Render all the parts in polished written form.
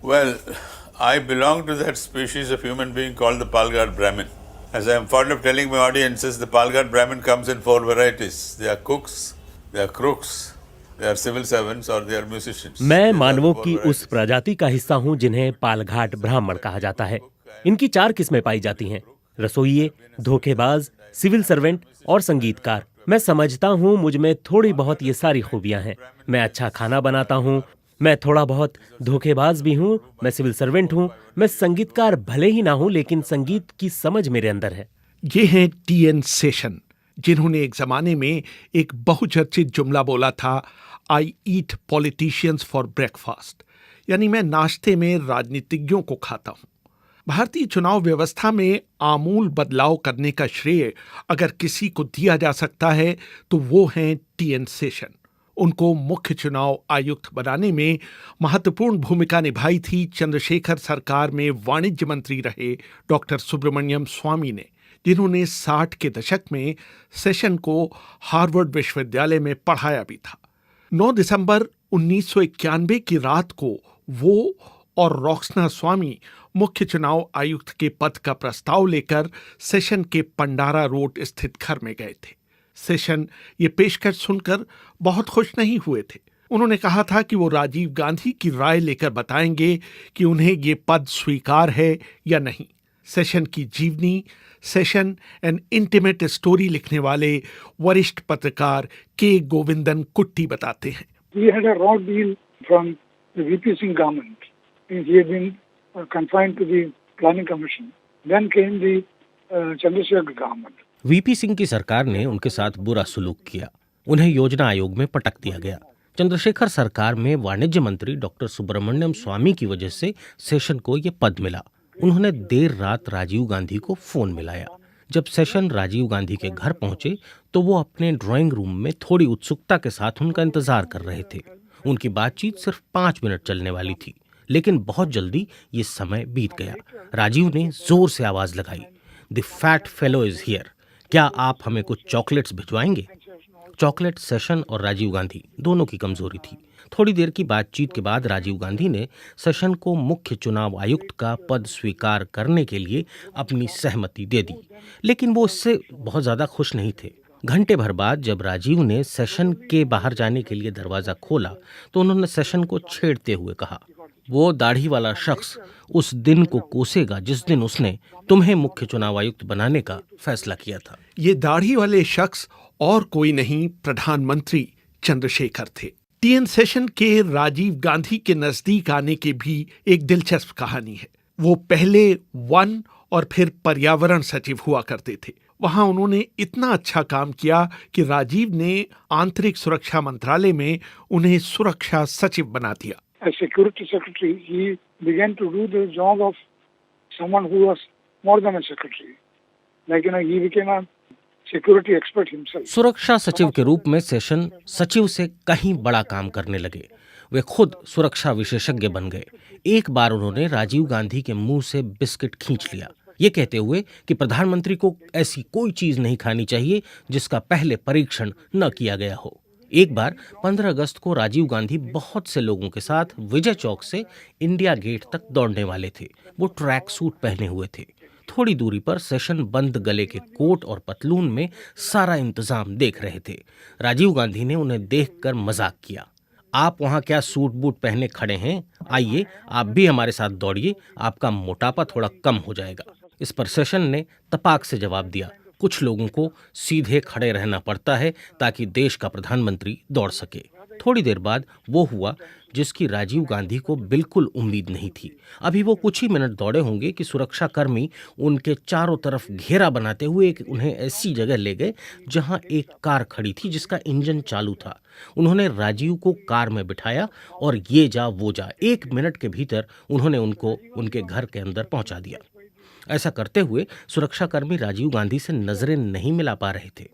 Well, I belong to that species of human being called the Palghat Brahmin. As I am fond of telling my audiences, the Palghat Brahmin comes in 4 varieties. They are cooks, they are crooks, they are civil servants or they are musicians. मैं These are मानवों the 4 की उस varieties. प्रजाति का हिस्सा हूं जिन्हें पालघाट ब्राह्मण कहा जाता है। इनकी 4 किस्में पाई जाती हैं: रसोइये, धोखेबाज, सिविल सर्वेंट और संगीतकार। मैं समझता हूं मुझ में थोड़ी बहुत ये सारी खूबियां हैं। मैं अच्छा खाना बनाता हूं, मैं थोड़ा बहुत धोखेबाज भी हूं, मैं सिविल सर्वेंट हूं, मैं संगीतकार भले ही ना हूं लेकिन संगीत की समझ मेरे अंदर है। ये हैं टीएन शेषन, जिन्होंने एक जमाने में एक बहुचर्चित जुमला बोला था, आई ईट पॉलिटिशियंस फॉर ब्रेकफास्ट, यानी मैं नाश्ते में राजनीतिज्ञों को खाता हूं। भारतीय चुनाव व्यवस्था में आमूल बदलाव करने का श्रेय अगर किसी को दिया जा सकता है तो वो हैं टीएन शेषन। उनको मुख्य चुनाव आयुक्त बनाने में महत्वपूर्ण भूमिका निभाई थी चंद्रशेखर सरकार में वाणिज्य मंत्री रहे डॉक्टर सुब्रमण्यम स्वामी ने, जिन्होंने 60 के दशक में शेषन को हार्वर्ड विश्वविद्यालय में पढ़ाया भी था। 9 दिसंबर 1991 की रात को वो और रोक्सना स्वामी मुख्य चुनाव आयुक्त के पद का प्रस्ताव लेकर शेषन के पंडारा रोड स्थित घर में गए थे। शेषन ये पेशकश सुनकर बहुत खुश नहीं हुए थे। उन्होंने कहा था कि वो राजीव गांधी की राय लेकर बताएंगे कि उन्हें ये पद स्वीकार है या नहीं। शेषन की जीवनी, शेषन एन इंटीमेट स्टोरी लिखने वाले वरिष्ठ पत्रकार के गोविंदन कुट्टी बताते हैं। We had a raw deal from the VP Singh government. He had been confined to the planning commission. Then came the Chandrasekhar government. VP Singh की सरकार ने उनके साथ बुरा सलूक किया। उन्हें योजना आयोग में पटक दिया गया। चंद्रशेखर सरकार में वाणिज्य मंत्री डॉक्टर सुब्रमण्यम स्वामी की वजह से शेषन को ये पद मिला। उन्होंने देर रात राजीव गांधी को फोन मिलाया। जब शेषन राजीव गांधी के घर पहुंचे तो वो अपने ड्राइंग रूम में थोड़ी उत्सुकता के साथ उनका इंतजार कर रहे थे। उनकी बातचीत सिर्फ 5 मिनट चलने वाली थी, लेकिन बहुत जल्दी ये समय बीत गया। राजीव ने जोर से आवाज लगाई, the fat fellow is here. क्या आप हमें कुछ चॉकलेट्स भिजवाएंगे? चॉकलेट शेषन और राजीव गांधी दोनों की कमजोरी थी। थोड़ी देर की बातचीत के बाद राजीव गांधी ने शेषन को मुख्य चुनाव आयुक्त का पद स्वीकार करने के लिए अपनी सहमति दे दी, लेकिन वो इससे बहुत ज्यादा खुश नहीं थे। घंटे भर बाद जब राजीव ने शेषन के बाहर जाने के लिए दरवाजा खोला तो उन्होंने शेषन को छेड़ते हुए कहा, वो दाढ़ी वाला शख्स उस दिन को कोसेगा जिस दिन उसने तुम्हें मुख्य चुनाव आयुक्त बनाने का फैसला किया था। ये दाढ़ी वाले शख्स और कोई नहीं, प्रधानमंत्री चंद्रशेखर थे। टीएन शेषन के राजीव गांधी के नजदीक आने की भी एक दिलचस्प कहानी है। वो पहले वन और फिर पर्यावरण सचिव हुआ करते थे। वहां उन्होंने इतना अच्छा काम किया कि राजीव ने आंतरिक सुरक्षा मंत्रालय में उन्हें सुरक्षा सचिव बना दिया। As security secretary, he began to do the job of someone who was more than a secretary. Like, he became a security expert himself. सुरक्षा सचिव के रूप में शेषन सचिव से कहीं बड़ा काम करने लगे। वे खुद सुरक्षा विशेषज्ञ बन गए। एक बार उन्होंने राजीव गांधी के मुंह से बिस्किट खींच लिया, ये कहते हुए कि प्रधानमंत्री को ऐसी कोई चीज नहीं खानी चाहिए जिसका पहले परीक्षण न किया गया हो। एक बार 15 अगस्त को राजीव गांधी बहुत से लोगों के साथ विजय चौक से इंडिया गेट तक दौड़ने वाले थे। वो ट्रैक सूट पहने हुए थे। थोड़ी दूरी पर शेषन बंद गले के कोट और पतलून में सारा इंतजाम देख रहे थे। राजीव गांधी ने उन्हें देखकर मजाक किया, आप वहां क्या सूट बूट पहने खड़े हैं? आइए आप भी हमारे साथ दौड़िए, आपका मोटापा थोड़ा कम हो जाएगा। इस पर शेषन ने तपाक से जवाब दिया, कुछ लोगों को सीधे खड़े रहना पड़ता है ताकि देश का प्रधानमंत्री दौड़ सके। थोड़ी देर बाद वो हुआ जिसकी राजीव गांधी को बिल्कुल उम्मीद नहीं थी। अभी वो कुछ ही मिनट दौड़े होंगे कि सुरक्षा कर्मी उनके चारों तरफ घेरा बनाते हुए उन्हें ऐसी जगह ले गए जहां एक कार खड़ी थी जिसका इंजन चालू था। उन्होंने राजीव को कार में बिठाया और ये जा वो जा 1 मिनट के भीतर उन्होंने उनको उनके घर के अंदर पहुंचा दिया। ऐसा करते हुए सुरक्षाकर्मी राजीव गांधी से नजरें नहीं मिला पा रहे थे,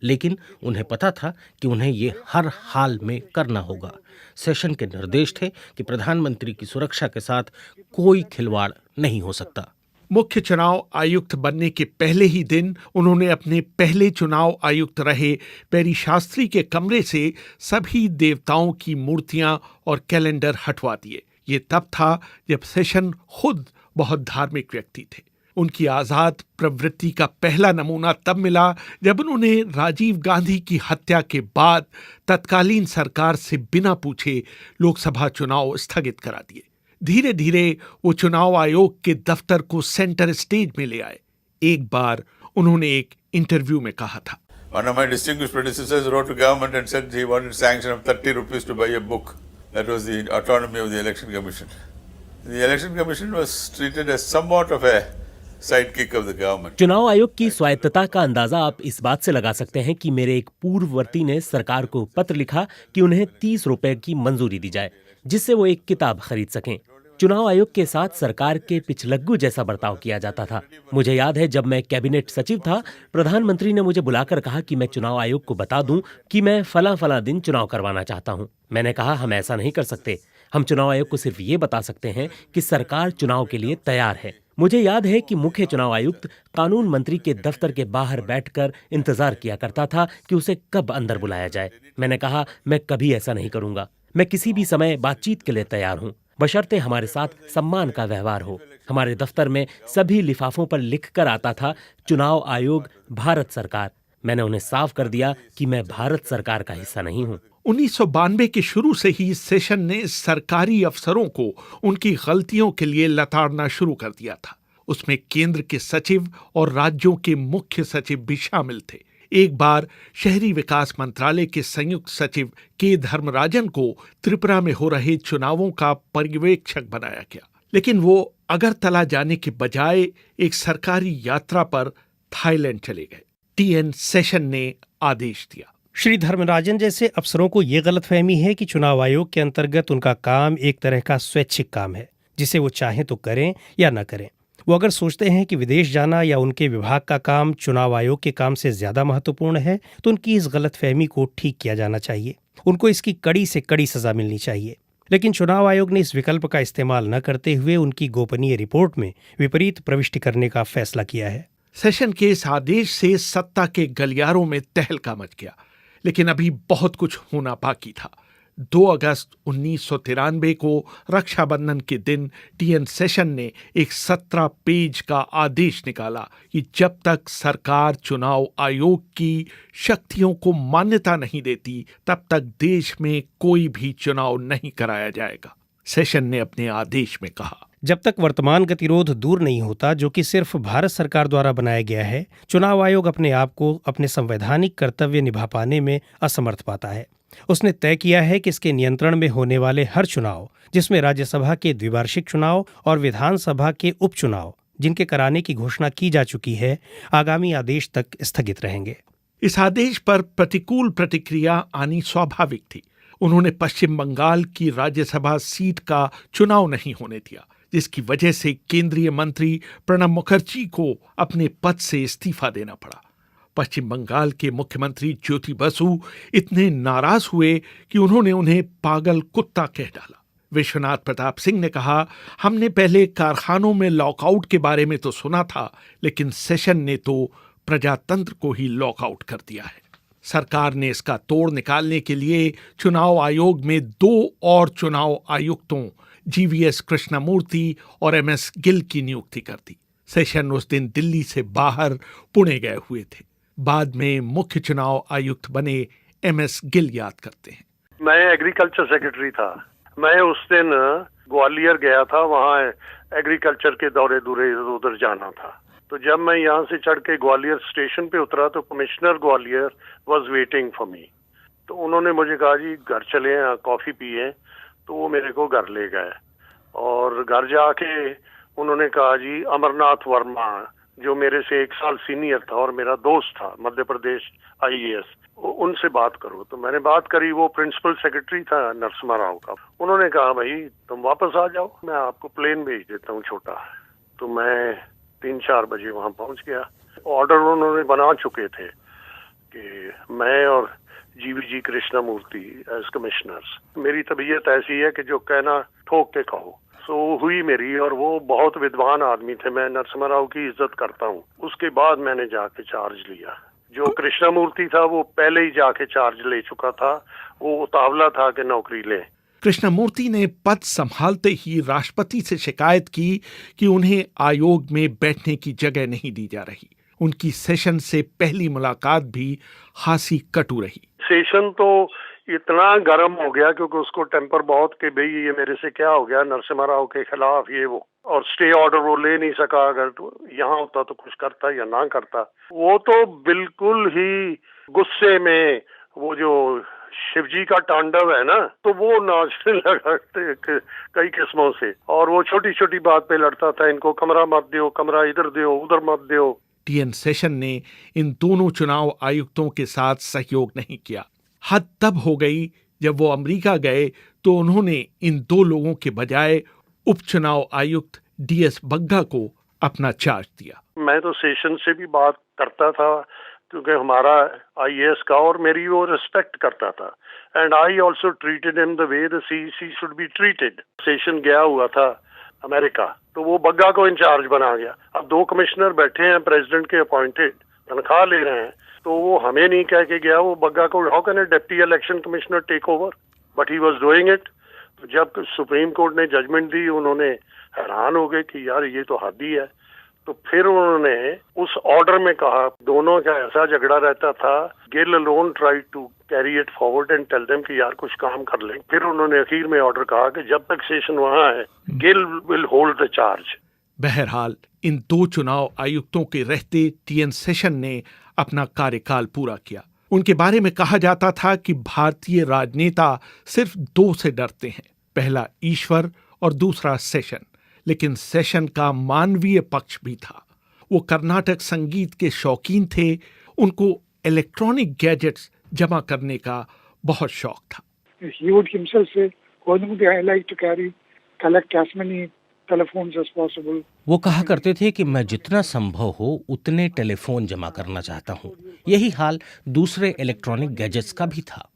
लेकिन उन्हें पता था कि उन्हें ये हर हाल में करना होगा। शेषन के निर्देश थे कि प्रधानमंत्री की सुरक्षा के साथ कोई खिलवाड़ नहीं हो सकता। मुख्य चुनाव आयुक्त बनने के पहले ही दिन उन्होंने अपने पहले चुनाव आयुक्त रहे पेरी शास्त्री के कमरे से सभी देवताओं की मूर्तियां और कैलेंडर हटवा दिए। ये तब था जब सेशन खुद बहुत धार्मिक व्यक्ति थे। उनकी आजाद प्रवृत्ति का पहला नमूना तब मिला जब उन्होंने राजीव गांधी की हत्या के बाद तत्कालीन सरकार से बिना पूछे लोकसभा चुनाव स्थगित करा दिए। धीरे धीरे वो चुनाव आयोग के दफ्तर को सेंटर स्टेज में ले आए। एक बार उन्होंने एक इंटरव्यू में कहा था, One of my distinguished predecessors wrote to government and said he wanted sanction of 30 rupees to buy a book. That was the autonomy of the Election Commission. The Election Commission was treated as somewhat of a sidekick of the government. चुनाव आयोग की स्वायत्तता का अंदाजा आप इस बात से लगा सकते हैं कि मेरे एक पूर्ववर्ती ने सरकार को पत्र लिखा कि उन्हें 30 रुपए की मंजूरी दी जाए जिससे वो एक किताब खरीद सकें। चुनाव आयोग के साथ सरकार के पिछलग्गू जैसा बर्ताव किया जाता था। मुझे याद है जब मैं कैबिनेट सचिव था, प्रधानमंत्री ने मुझे बुलाकर कहा कि मैं चुनाव आयोग को बता दूं कि मैं फला दिन चुनाव करवाना चाहता हूं। मैंने कहा हम ऐसा नहीं कर सकते। हम चुनाव आयोग को सिर्फ ये बता सकते हैं कि सरकार चुनाव के लिए तैयार है। मुझे याद है कि मुख्य चुनाव आयुक्त कानून मंत्री के दफ्तर के बाहर बैठकर इंतजार किया करता था कि उसे कब अंदर बुलाया जाए। मैंने कहा मैं कभी ऐसा नहीं करूंगा। मैं किसी भी समय बातचीत के लिए तैयार हूं, बशर्ते हमारे साथ सम्मान का व्यवहार हो। हमारे दफ्तर में सभी लिफाफों पर लिखकर आता था चुनाव आयोग भारत सरकार। मैंने उन्हें साफ कर दिया कि मैं भारत सरकार का हिस्सा नहीं हूं। 1992 के शुरू से ही सेशन ने सरकारी अफसरों को उनकी गलतियों के लिए लताड़ना शुरू कर दिया था। उसमें केंद्र के सचिव और राज्यों के मुख्य सचिव भी शामिल थे। एक बार शहरी विकास मंत्रालय के संयुक्त सचिव के धर्मराजन को त्रिपुरा में हो रहे चुनावों का पर्यवेक्षक बनाया गया, लेकिन वो अगरतला जाने के बजाय एक सरकारी यात्रा पर थाईलैंड चले गए। टीएन सेशन ने आदेश दिया। श्री धर्मराजन जैसे अफसरों को ये गलतफहमी है कि चुनाव आयोग के अंतर्गत उनका काम एक तरह का स्वैच्छिक काम है, जिसे वो चाहें तो करें या न करें। वो अगर सोचते हैं कि विदेश जाना या उनके विभाग का काम चुनाव आयोग के काम से ज्यादा महत्वपूर्ण है, तो उनकी इस गलतफहमी को ठीक किया जाना चाहिए। उनको इसकी कड़ी से कड़ी सजा मिलनी चाहिए। लेकिन चुनाव आयोग ने इस विकल्प का इस्तेमाल न करते हुए उनकी गोपनीय रिपोर्ट में विपरीत प्रविष्टि करने का फैसला किया है। सेशन के इस आदेश से सत्ता के गलियारों में तहलका मच गया, लेकिन अभी बहुत कुछ होना बाकी था। 2 अगस्त 1993 को रक्षाबंधन के दिन टीएन सेशन ने एक 17 पेज का आदेश निकाला कि जब तक सरकार चुनाव आयोग की शक्तियों को मान्यता नहीं देती, तब तक देश में कोई भी चुनाव नहीं कराया जाएगा। सेशन ने अपने आदेश में कहा, जब तक वर्तमान गतिरोध दूर नहीं होता, जो कि सिर्फ भारत सरकार द्वारा बनाया गया है, चुनाव आयोग अपने आप को अपने संवैधानिक कर्तव्य निभा पाने में असमर्थ पाता है। उसने तय किया है कि इसके नियंत्रण में होने वाले हर चुनाव, जिसमें राज्यसभा के द्विवार्षिक चुनाव और विधानसभा के उपचुनाव जिनके कराने की घोषणा की जा चुकी है, आगामी आदेश तक स्थगित रहेंगे। इस आदेश पर प्रतिकूल प्रतिक्रिया आनी स्वाभाविक थी। उन्होंने पश्चिम बंगाल की राज्यसभा सीट का चुनाव नहीं होने दिया, जिसकी वजह से केंद्रीय मंत्री प्रणब मुखर्जी को अपने पद से इस्तीफा देना पड़ा। पश्चिम बंगाल के मुख्यमंत्री ज्योति बसु इतने नाराज हुए कि उन्होंने उन्हें पागल कुत्ता कह डाला। विश्वनाथ प्रताप सिंह ने कहा, हमने पहले कारखानों में लॉकआउट के बारे में तो सुना था, लेकिन सेशन ने तो प्रजातंत्र को ही लॉकआउट कर दिया है। सरकार ने इसका तोड़ निकालने के लिए चुनाव आयोग में 2 और चुनाव आयुक्तों जीवीएस कृष्णमूर्ति और एमएस गिल की नियुक्ति कर दी। सेशन उस दिन दिल्ली से बाहर पुणे गए हुए थे। बाद में मुख्य चुनाव आयुक्त बने एमएस गिल याद करते हैं, मैं एग्रीकल्चर सेक्रेटरी था। मैं उस दिन ग्वालियर गया था, वहाँ एग्रीकल्चर के दौरे दूरे उधर जाना था। तो जब मैं यहाँ से चढ़ के ग्वालियर स्टेशन पे उतरा तो commissioner Gwalior was waiting for me. तो उन्होंने मुझे कहा जी घर चले कॉफ़ी पिए, तो वो मेरे को घर ले गए और घर जाके उन्होंने कहा जी अमरनाथ वर्मा जो मेरे से 1 साल सीनियर था और मेरा दोस्त था, मध्य प्रदेश IAS, उनसे बात करो। तो मैंने बात करी, वो प्रिंसिपल सेक्रेटरी था नरसिम्हा राव का। उन्होंने कहा भाई तुम वापस आ जाओ, मैं आपको प्लेन भेज देता हूँ छोटा। तो मैं 3-4 बजे वहाँ पहुँच गया। ऑर्डर उन्होंने बना चुके थे कि मैं और GVG कृष्णमूर्ति एज कमिश्नर्स, मेरी तबीयत ऐसी है कि जो कहना ठोक के कहो। तो हुई मेरी, और वो बहुत विद्वान आदमी थे, मैं नरसिम्हा राव की इज्जत करता हूँ। उसके बाद मैंने जाके चार्ज लिया। जो कृष्णमूर्ति था वो पहले ही जाके चार्ज ले चुका था, वो उतावला था कि नौकरी ले। कृष्णमूर्ति ने पद संभालते ही राष्ट्रपति से शिकायत की कि उन्हें आयोग में बैठने की जगह नहीं दी जा रही। उनकी सेशन से पहली मुलाकात भी खासी कटु रही। सेशन तो इतना गर्म हो गया क्योंकि उसको टेम्पर बहुत कि भाई ये मेरे से क्या हो गया, नरसिम्हा राव के खिलाफ ये वो, और स्टे ऑर्डर वो ले नहीं सका। अगर तो यहाँ होता तो कुछ करता या ना करता। वो तो बिल्कुल ही गुस्से में, वो जो शिवजी का तांडव है ना, तो वो नाचने लगा कई किस्मों से, और वो छोटी छोटी बात पे लड़ता था, इनको कमरा मत दो, कमरा इधर दो, उधर मत दो। टीएन सेशन ने इन दोनों चुनाव आयुक्तों के साथ सहयोग नहीं किया। हद तब हो गई जब वो अमेरिका गए तो उन्होंने इन दो लोगों के बजाय उपचुनाव आयुक्त डीएस बग्गा को अपना चार्ज दिया। मैं तो सेशन से भी बात करता था क्योंकि हमारा आईएएस का, और मेरी वो रिस्पेक्ट करता था, and I also treated him the way the CEC should be treated. Session गया हुआ था अमेरिका, तो वो बग्गा को इंचार्ज बना गया। अब दो कमिश्नर बैठे हैं प्रेसिडेंट के अपॉइंटेड, तनख्वाह ले रहे हैं, तो वो हमें नहीं कह के गया, वो बग्गा को, how can a deputy election commissioner take over, but he was doing it. तो जब सुप्रीम कोर्ट ने जजमेंट दी, उन्होंने हैरान हो गए कि यार ये तो हद ही है। तो फिर उन्होंने उस ऑर्डर में कहा, दोनों का ऐसा झगड़ा रहता था, Gill alone try to carry it forward and tell them कि यार कुछ काम कर लें। फिर उन्होंने आखिर में ऑर्डर कहा कि जब तक सेशन वहां है, Gill will hold the charge. बहरहाल इन दो चुनाव आयुक्तों के रहते टीएन सेशन ने अपना कार्यकाल पूरा किया। उनके बारे में कहा जाता था कि भारतीय राजनेता सिर्फ दो से डरते हैं, पहला ईश्वर और दूसरा सेशन। लेकिन सेशन का मानवीय पक्ष भी था। वो कर्नाटक संगीत के शौकीन थे, उनको इलेक्ट्रॉनिक गैजेट्स जमा करने का बहुत शौक था। He would himself say, I like to collect as many telephones as possible. वो कहा करते थे कि मैं जितना संभव हो उतने टेलीफोन जमा करना चाहता हूँ। यही हाल दूसरे इलेक्ट्रॉनिक गैजेट्स का भी था।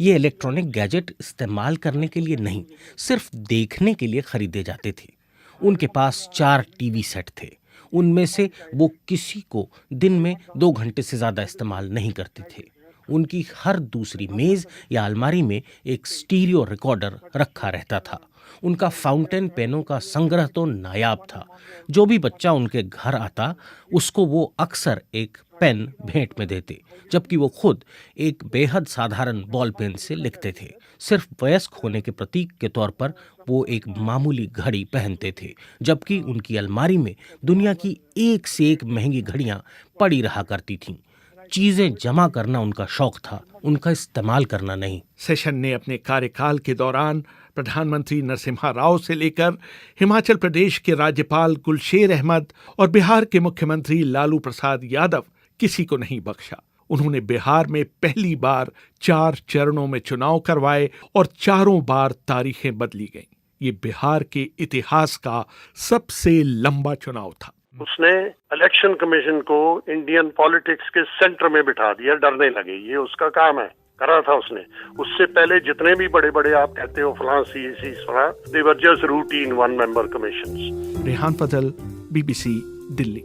ये इलेक्ट्रॉनिक गैजेट इस्तेमाल करने के लिए नहीं, सिर्फ देखने के लिए खरीदे जाते थे। उनके पास 4 टीवी सेट थे। उनमें से वो किसी को दिन में 2 घंटे से ज्यादा इस्तेमाल नहीं करते थे। उनकी हर दूसरी मेज या अलमारी में एक स्टीरियो रिकॉर्डर रखा रहता था। उनका फाउंटेन पेनों का संग्रह तो नायाब था। जो भी बच्चा उनके घर आता, उसको वो अक्सर एक पेन भेंट में देते, जबकि वो खुद एक बेहद साधारण बॉल पेन से लिखते थे। सिर्फ वयस्क होने के प्रतीक के तौर पर वो एक मामूली घड़ी पहनते थे, जबकि उनकी अलमारी में दुनिया की एक से एक महंगी घड़ियां पड़ी रहा करती थीं। चीजें जमा करना उनका शौक था, उनका इस्तेमाल करना नहीं। सेशन ने अपने कार्यकाल के दौरान प्रधानमंत्री नरसिम्हा राव से लेकर हिमाचल प्रदेश के राज्यपाल गुलशेर अहमद और बिहार के मुख्यमंत्री लालू प्रसाद यादव किसी को नहीं बख्शा। उन्होंने बिहार में पहली बार 4 चरणों में चुनाव करवाए और चारों बार तारीखें बदली गईं। ये बिहार के इतिहास का सबसे लंबा चुनाव था। उसने इलेक्शन कमीशन को इंडियन पॉलिटिक्स के सेंटर में बिठा दिया, डरने लगे। ये उसका काम है, करा था उसने। उससे पहले जितने भी बड़े बड़े आप कहते हो फलां सीईसी फलां, they were just routine 1 member commissions. Rehan Fazal, BBC, Delhi.